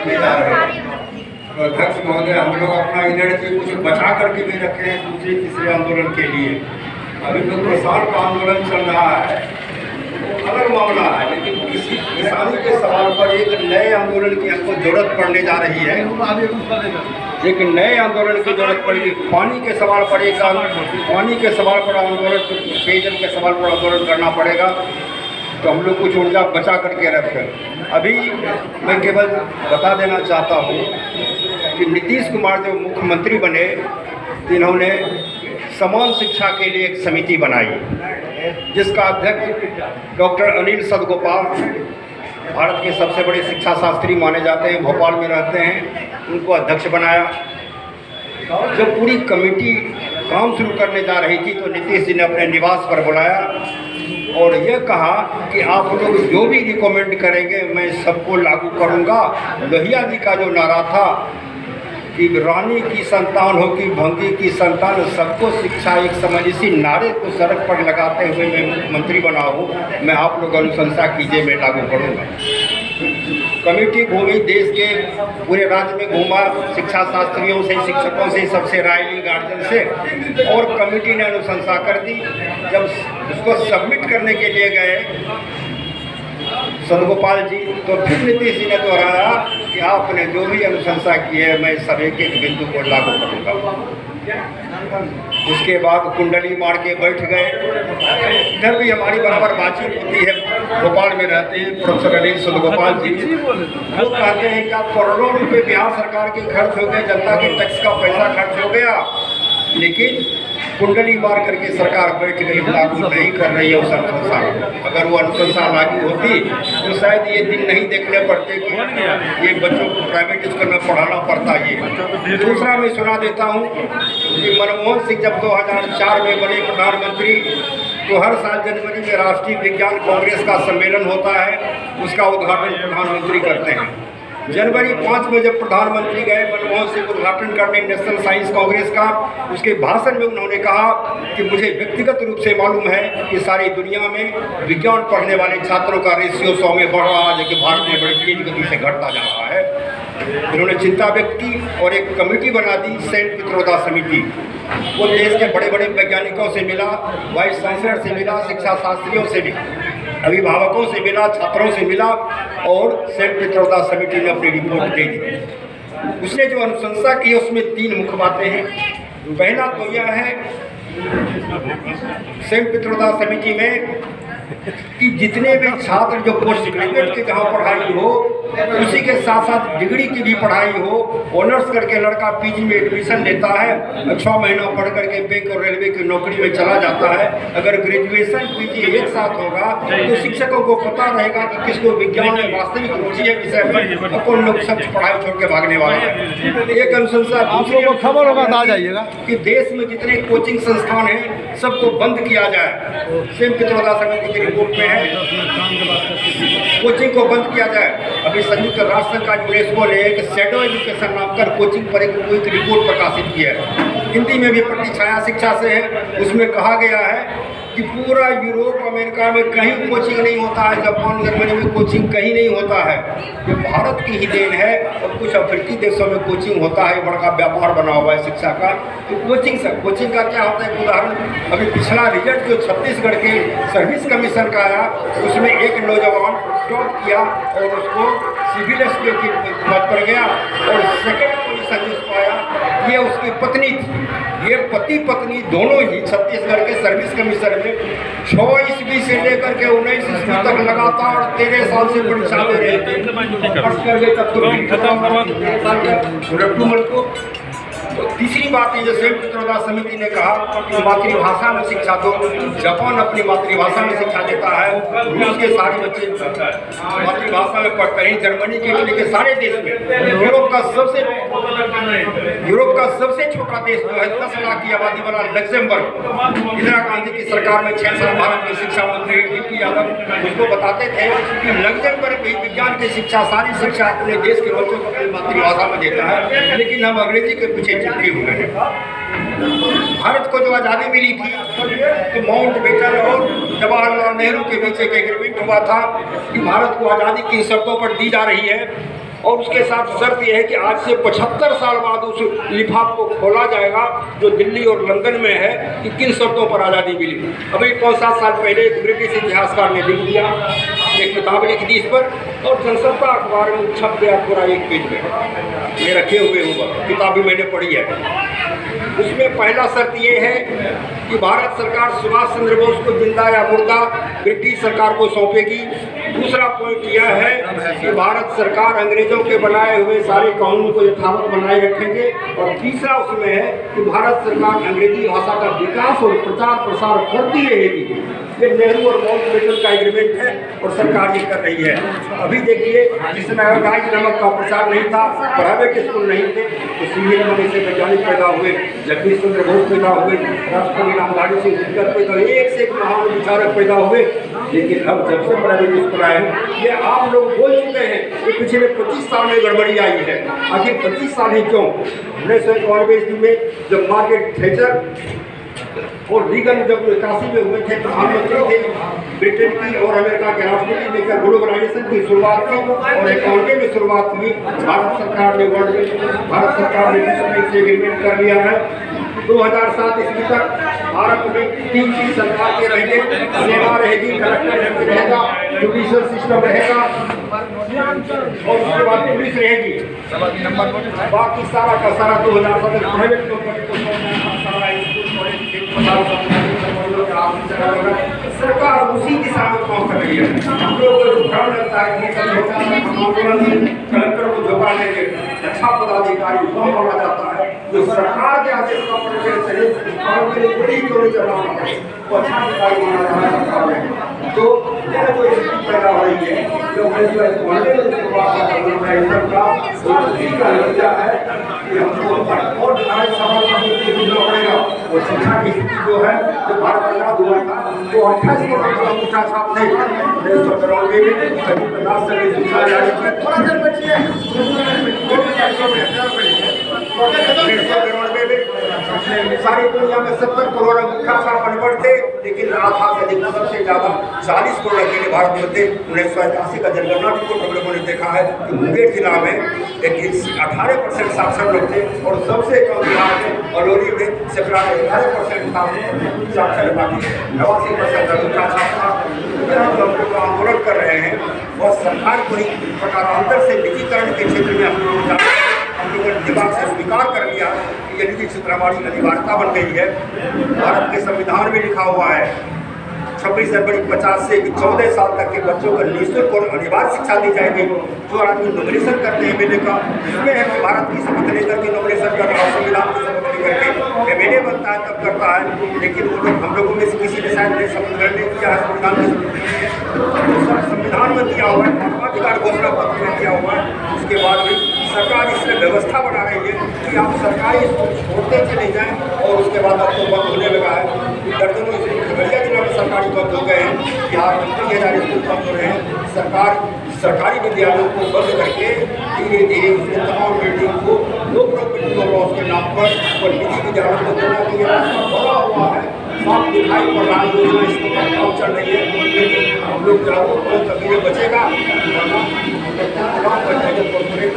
में जा रहे हैं। तो अध्यक्ष महोदय, हम लोग अपना एनर्जी कुछ बचा करके भी रखे हैं दूसरे तीसरे आंदोलन के लिए। अभी तो किसान का आंदोलन चल रहा है, अलग मामला है, लेकिन किसी किसानी के सवाल पर एक नए आंदोलन की हमको जरूरत पड़ने जा रही है। एक नए आंदोलन की जरूरत पड़ेगी। पानी के सवाल पर पानी के सवाल पर आंदोलन, पेयजल के सवाल पर आंदोलन करना पड़ेगा। तो हम लोग कुछ ऊर्जा बचा करके रखें। अभी मैं केवल बता देना चाहता हूँ कि नीतीश कुमार जो मुख्यमंत्री बने, इन्होंने समान शिक्षा के लिए एक समिति बनाई, जिसका अध्यक्ष डॉक्टर अनिल सदगोपाल, भारत के सबसे बड़े शिक्षा शास्त्री माने जाते हैं, भोपाल में रहते हैं, उनको अध्यक्ष बनाया। जब पूरी कमेटी काम शुरू करने जा रही थी तो नीतीश जी ने अपने निवास पर बुलाया और यह कहा कि आप लोग जो भी रिकमेंड करेंगे मैं सबको लागू करूंगा। लोहिया जी का जो नारा था कि रानी की संतान हो कि भंगी की संतान, सबको शिक्षा एक समय, इसी नारे को सड़क पर लगाते हुए मैं मुख्यमंत्री बना हूँ, मैं आप लोग अनुशंसा कीजिए, मैं लागू करूँगा। कमेटी घूमी, देश के पूरे राज्य में घूमा, शिक्षा शास्त्रियों से, शिक्षकों से, सबसे राय ली, गार्जियन से, और कमेटी ने अनुशंसा कर दी। जब उसको सबमिट करने के लिए गए सदगोपाल जी, तो फिर नीतीश जी ने दोहराया कि आपने जो भी अनुशंसा की है मैं सब एक एक बिंदु को लागू करूँगा। उसके बाद कुंडली मार के बैठ गए। इधर भी हमारी बराबर बातचीत होती है, भोपाल में रहते हैं प्रोफेसर अनिल सदगोपाल जी। वो कहते हैं कि आप करोड़ों रुपए बिहार सरकार के खर्च हो गए, जनता के टैक्स का पैसा खर्च हो गया, लेकिन कुंडली मार करके सरकार बैठ गई, लागू नहीं कर रही है उस अनुशंसा। अगर वो अनुशंसा लागू होती तो शायद ये दिन नहीं देखने पड़ते कि ये बच्चों को प्राइवेट स्कूल में पढ़ाना पड़ता। ये दूसरा मैं सुना देता हूँ कि मनमोहन सिंह जब 2004 में बने प्रधानमंत्री, तो हर साल जनवरी में राष्ट्रीय विज्ञान कांग्रेस का सम्मेलन होता है, उसका उद्घाटन प्रधानमंत्री करते हैं। जनवरी 5 में जब प्रधानमंत्री गए मनमोहन सिंह उद्घाटन करने नेशनल साइंस कांग्रेस का, उसके भाषण में उन्होंने कहा कि मुझे व्यक्तिगत रूप से मालूम है कि सारी दुनिया में विज्ञान पढ़ने वाले छात्रों का रेशियो 100 में बढ़ रहा है, जबकि भारत में बड़ी तेज गति से घटता जा रहा है। उन्होंने चिंता व्यक्त की और एक कमेटी बना दी, सेंट पित्रोदा समिति। वो देश के बड़े बड़े वैज्ञानिकों से मिला, वाइस चांसलर से मिला, शिक्षा शास्त्रियों से मिला, अभिभावकों से मिला, छात्रों से मिला, और सेंट पित्रोदा समिति ने अपनी रिपोर्ट दे दी। उसने जो अनुशंसा की उसमें 3 मुख्य बातें हैं। पहला तो यह है सेंट पित्रोदा समिति में कि जितने भी छात्र जो पोस्ट ग्रेजुएट की जहाँ पढ़ाई हो, उसी के साथ साथ डिग्री की भी पढ़ाई हो। ऑनर्स करके लड़का पीजी में एडमिशन लेता है, 6 महीना पढ़ करके बैंक और रेलवे की नौकरी में चला जाता है। अगर ग्रेजुएशन पीजी एक साथ होगा तो शिक्षकों को पता रहेगा कि किसको विज्ञान में वास्तविक रुचि है विषय में, कौन लोग सब पढ़ाई छोड़ के भागने वाले हैं। एक अनुशंसा दूसरे को खबर होगा तो आ जाइएगा कि देश में जितने कोचिंग संस्थान हैं सबको बंद किया जाए। सेंट पित्रोदा समिति की रिपोर्ट में है कोचिंग को बंद किया जाए। अभी संयुक्त राष्ट्र का यूनेस्को ने एक शैडो एजुकेशन नाम कर कोचिंग पर एक रिपोर्ट प्रकाशित की है, हिंदी में भी प्रतिछाया शिक्षा से है। उसमें कहा गया है कि पूरा यूरोप अमेरिका में कहीं कोचिंग नहीं होता है, जापान जर्मनी में कोचिंग कहीं नहीं होता है। ये भारत की ही देन है, और कुछ अफ्रीकी देशों में कोचिंग होता है, बड़ा व्यापार बना हुआ है शिक्षा का। तो कोचिंग का क्या होता है, उदाहरण अभी पिछला रिजल्ट जो छत्तीसगढ़ के सर्विस कमीशन का आया, उसमें एक नौजवान टॉप किया और उसको सिविल एसपी की पद पर गया और सेकेंड पोजीशन जिस पाया ये उसकी पत्नी थी। ये पति पत्नी दोनों ही छत्तीसगढ़ के सर्विस कमीशन में 6 ईस्वी से लेकर के 19 ईस्वी तक लगातार 13 साल से परीक्षा दे रहे थे। तो तीसरी बात ये सेंट पित्रोदा समिति ने कहा कि मातृभाषा में शिक्षा दो। जापान अपनी मातृभाषा में शिक्षा देता है, रूस के सारे बच्चे मातृभाषा में पढ़ते हैं, जर्मनी के इटली के सारे देश में। यूरोप का सबसे छोटा देश जो है 10 लाख की आबादी वाला लग्जमबर्ग, इंदिरा गांधी की सरकार में 6 साल भारत के शिक्षा मंत्री डीपी यादव उसको बताते थे कि लग्जमबर्ग भी विज्ञान की शिक्षा, सारी शिक्षा अपने देश के बच्चों को अपनी मातृभाषा में देता है, लेकिन हम अंग्रेजी के पीछे चिपके हुए हैं। भारत को जो आज़ादी मिली थी तो माउंट बेटन और जवाहरलाल नेहरू के बीच एक एग्रीमेंट हुआ था कि भारत को आज़ादी की शर्तों पर दी जा रही है और उसके साथ शर्त यह है कि आज से 75 साल बाद उस लिफाफ को खोला जाएगा जो दिल्ली और लंदन में है कि किन शर्तों पर आज़ादी मिली। अभी 5-7 साल पहले एक ब्रिटिश इतिहासकार ने लिख दिया, एक किताब लिख दी इस पर, और जनसत्ता अखबार में छप गया पूरा 1 पेज में, ये रखे हुए होगा, किताब भी मैंने पढ़ी है। उसमें पहला शर्त ये है कि भारत सरकार सुभाष चंद्र बोस को जिंदा या मुर्दा ब्रिटिश सरकार को सौंपेगी। दूसरा पॉइंट यह है कि भारत सरकार अंग्रेजों के बनाए हुए सारे कानून को यथावत बनाए रखेंगे। और तीसरा उसमें है कि भारत सरकार अंग्रेजी भाषा का विकास और प्रचार प्रसार करती रहेगी। ये नेहरू और माउंटबेटन का एग्रीमेंट है और सरकार ये कर रही है। अभी देखिए, जिस समय गाय नमक का प्रचार नहीं था, प्राइवेट स्कूल नहीं थे, तो सीधे नमूने से वैज्ञानिक पैदा हुए, जगदीश चंद्र बोस पैदा हुए, राष्ट्रपति रामधारी सिंह दिनकर पैदा हुए, एक से एक महान विचारक पैदा हुए। लेकिन अब जब से प्राइवेट स्कूल आए हैं, ये आप लोग बोल चुके हैं कि पिछले 25 साल में गड़बड़ी आई है। आखिर 25 साल ही क्यों? 1991 में जब मार्गरेट थैचर और रीगन जब 81 में हुए थे, प्रधानमंत्री थे, ब्रिटेन की और अमेरिका के राष्ट्रपति लेकर ग्लोबलाइजेशन की शुरुआत की और 91 में शुरुआत हुई। भारत सरकार ने विश्व बैंक से एग्रीमेंट कर लिया है। 2007 ईस्वी तक भारत में 3 चीज सरकार के रहेंगे, सेना रहेगी, कलेक्टर रहेगा, जुडिशियल सिस्टम रहेगा और उसके बाद पुलिस रहेगी। बाकी सारा का सारा 2007 प्राइवेट सरकार उसी दिशा में काम कर रही है। हम लोग को भ्रम लगता है कि कलेक्टर को झोंका लेंगे, अच्छा पदाधिकारी वो माना जाता है जो सरकार के आदेश का पालन करे और मेरे बड़ी चोरी चलाना है, वो अच्छा अधिकारी माना जाता है सरकार में। तो यह जो स्थिति पैदा हो रही है, जो और सवाल पड़ेगा। और शिक्षा की स्थिति जो है, जो भारत आजाद हुआ था, वो 28 करोड़ का अंगूठा छाप थे, 150 करोड़ में कभी 50 से शिक्षा जारी की, थोड़ा देर बचिए 150 करोड़ में सारी दुनिया में 70 करोड़ अंगूठा छाप अनपढ़ थे, लेकिन आधा से अधिक सबसे ज़्यादा 40 करोड़ अकेले भारत में थे। 1981 का जनगणना रिपोर्ट हम लोगों ने देखा है कि मुंगेर जिला में 18% साक्षर लोग थे और सबसे कम बिहार में अलौली में 18% साक्षरता थी, 89% अंगूठा छाप था। हम लोग आंदोलन कर रहे हैं और सरकार को ही प्रकारांतर से निजीकरण के क्षेत्र में हम लोगों ने दिमाग से स्वीकार कर लिया कि ये निजी क्षेत्र हमारी अनिवार्यता बन गई है। भारत के संविधान में लिखा हुआ है 26 जनवरी 50 से 14 साल तक के बच्चों को निःशुल्क और अनिवार्य शिक्षा दी जाएगी। जो आदमी नॉमिनेशन करते हैं एमएलए का, इसमें है कि भारत की शपथ लेकर के नॉमिनेशन कर रहा है, संविधान की शपथ लेकर के एमएलए बनता है तब करता है। लेकिन वो लोग हम लोगों में से किसी ने शायद शपथ ग्रहण किया है, संविधान की संविधान में दिया हुआ है, मानवाधिकार घोषणा पत्र में दिया हुआ है। उसके बाद भी सरकार इसमें व्यवस्था बना रही है कि आप सरकारी स्कूल छोड़ते चले जाएं और उसके बाद अब तो बंद होने लगा है। दर्जनों स्कूल खगड़िया जिला में सरकारी बंद हो गए हैं, बिहार में 30,000 स्कूल बंद हो रहे हैं। सरकार सरकारी विद्यालयों को बंद करके धीरे धीरे उसके तमाम बिल्डिंग को लोग बिल्डिंग के नाम पर और निजी विद्यालयों को देना के लिए रास्ता बढ़ा हुआ है, साफ दिखाई पड़ रहा है। योजना इस पर काम चल रही है, लेकिन हम लोग जागरूक हो तभी ये बचेगा। कॉर्पोरेट